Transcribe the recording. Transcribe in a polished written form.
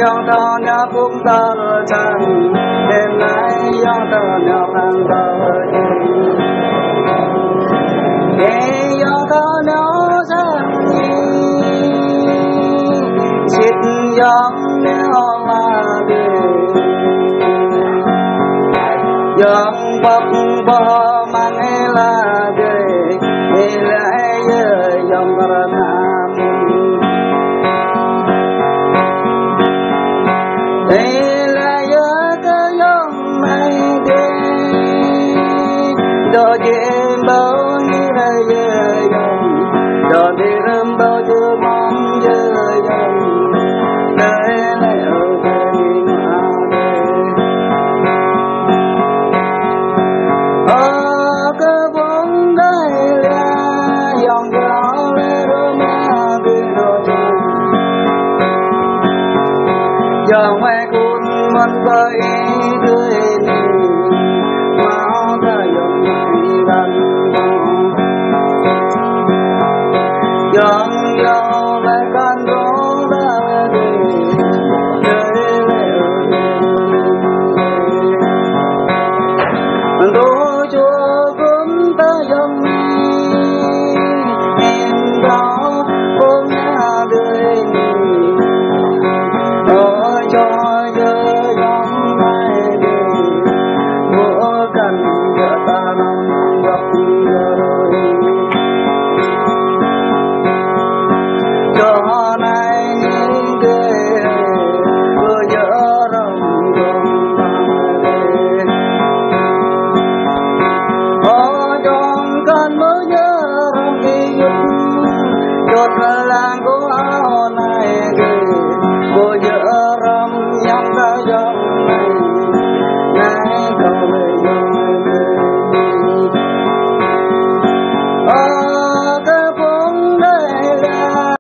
yang thao nhà phúc ta chẳng đêm nay yang thao nhà phang ta yang thao nhà chẳng chít yang neo mà đi yang bắp bò mang la đi lại yang ra tham do duyên bao nhiêu lời dòng do đi râm bao nhiêu mong dòng đời lại ở đây mà ở cái vốn đây là dòng gió lê rô ma đi rồi dòng mai cuốn मन bay